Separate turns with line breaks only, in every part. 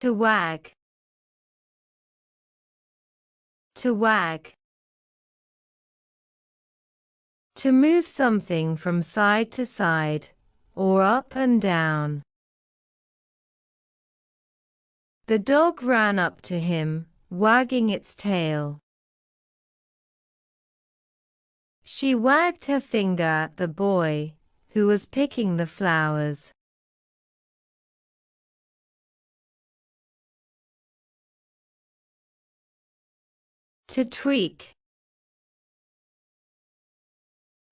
To wag. To wag. To move something from side to side, or up and down. The dog ran up to him, wagging its tail. She wagged her finger at the boy, who was picking the flowers. To tweak.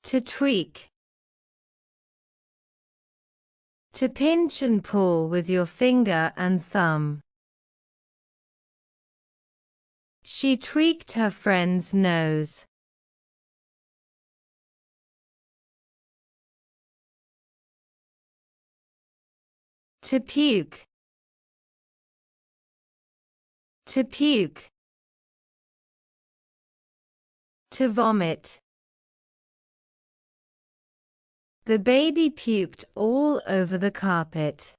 To tweak. To pinch and pull with your finger and thumb. She tweaked her friend's nose. To puke. To puke. To vomit. The baby puked all over the carpet.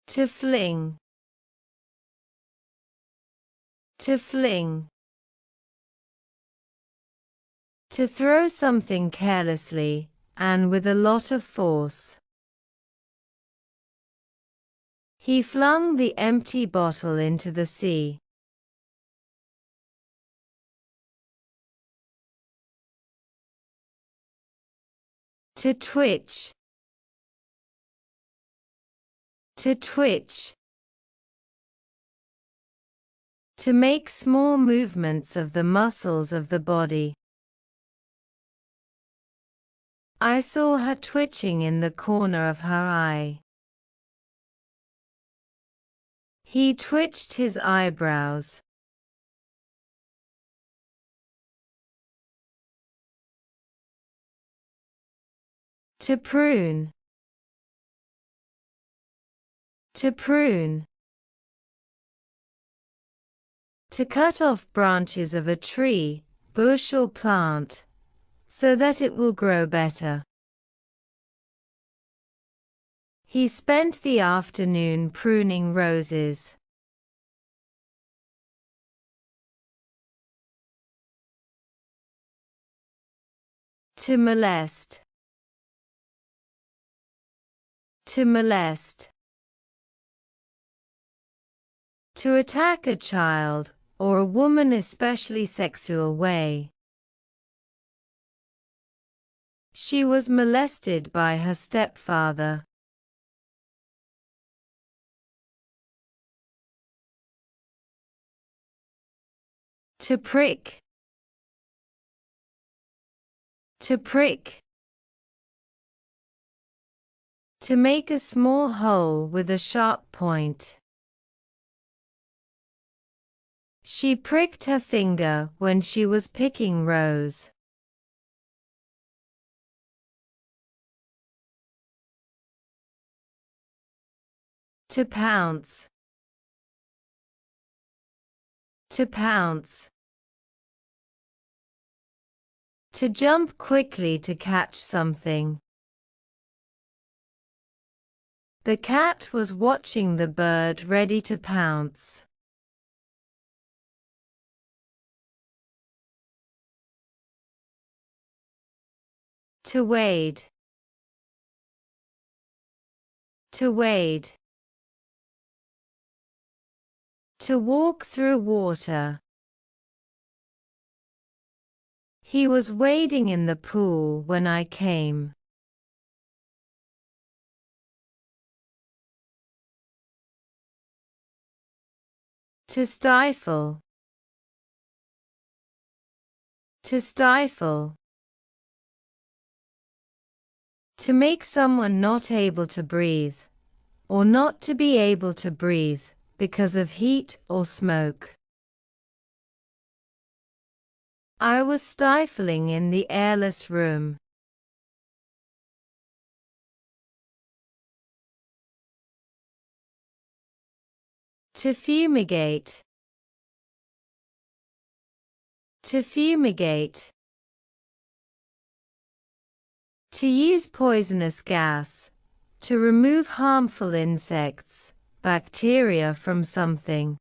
To fling. To fling. To throw something carelessly, and with a lot of force. He flung the empty bottle into the sea. To twitch. To twitch. To make small movements of the muscles of the body. I saw her twitching in the corner of her eye. He twitched his eyebrows. To prune. To prune. To cut off branches of a tree, bush or plant, so that it will grow better. He spent the afternoon pruning roses. To molest. To molest. To attack a child, or a woman especially sexual way. She was molested by her stepfather. To prick. To prick. To make a small hole with a sharp point. She pricked her finger when she was picking rose. To pounce. To pounce. To jump quickly to catch something. The cat was watching the bird ready to pounce. To wade. To wade. To walk through water. He was wading in the pool when I came. To stifle. To stifle. To make someone not able to breathe, or not to be able to breathe, because of heat or smoke. I was stifling in the airless room. To fumigate. To fumigate. To use poisonous gas. To remove harmful insects, bacteria from something.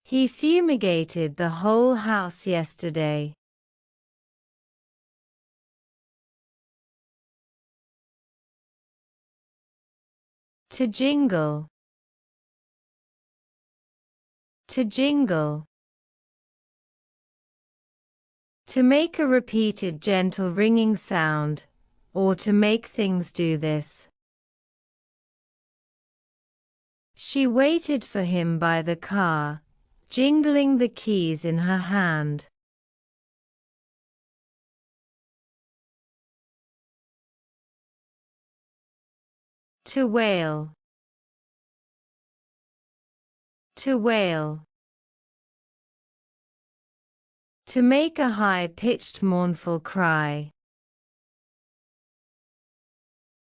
He fumigated the whole house yesterday. To jingle. To jingle. To make a repeated gentle ringing sound, or to make things do this. She waited for him by the car, jingling the keys in her hand. To wail. To wail. To make a high-pitched mournful cry.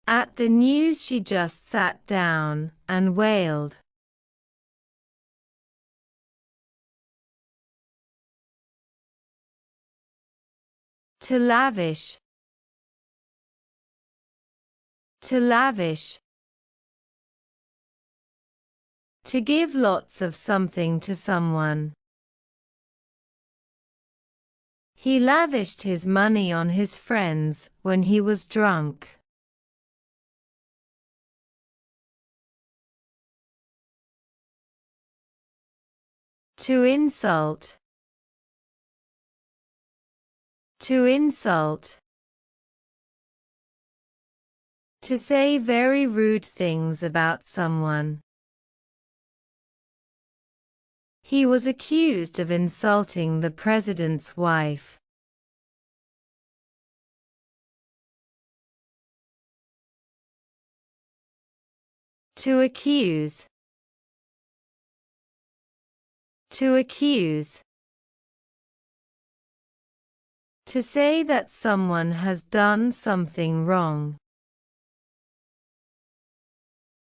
At the news she just sat down and wailed. To lavish. To lavish. To give lots of something to someone. He lavished his money on his friends when he was drunk. To insult. To insult. To say very rude things about someone. He was accused of insulting the president's wife. To accuse. To accuse. To say that someone has done something wrong.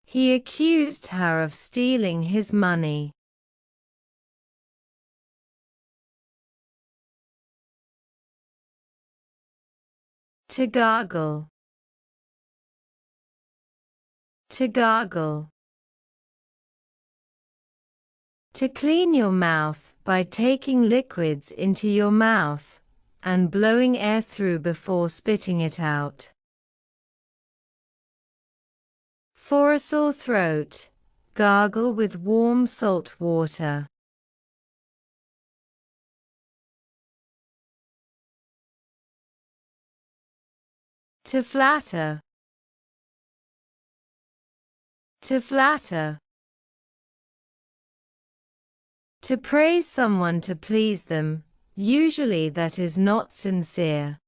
He accused her of stealing his money. To gargle. To gargle. To clean your mouth by taking liquids into your mouth and blowing air through before spitting it out. For a sore throat, gargle with warm salt water. To flatter. To flatter. To praise someone to please them, usually that is not sincere.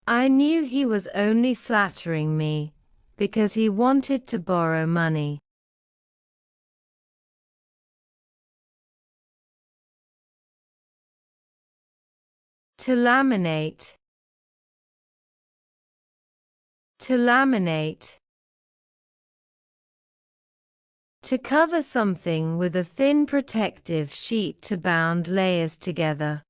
I knew he was only flattering me, because he wanted to borrow money. To laminate. To laminate. To cover something with a thin protective sheet to bound layers together.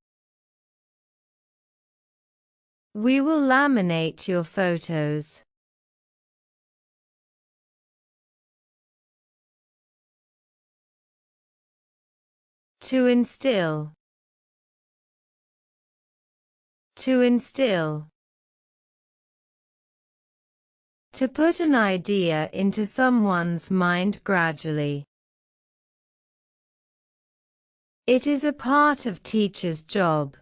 We will laminate your photos. To instill. To instill. To put an idea into someone's mind gradually. It is a part of teachers' job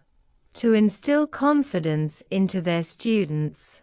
to instill confidence into their students.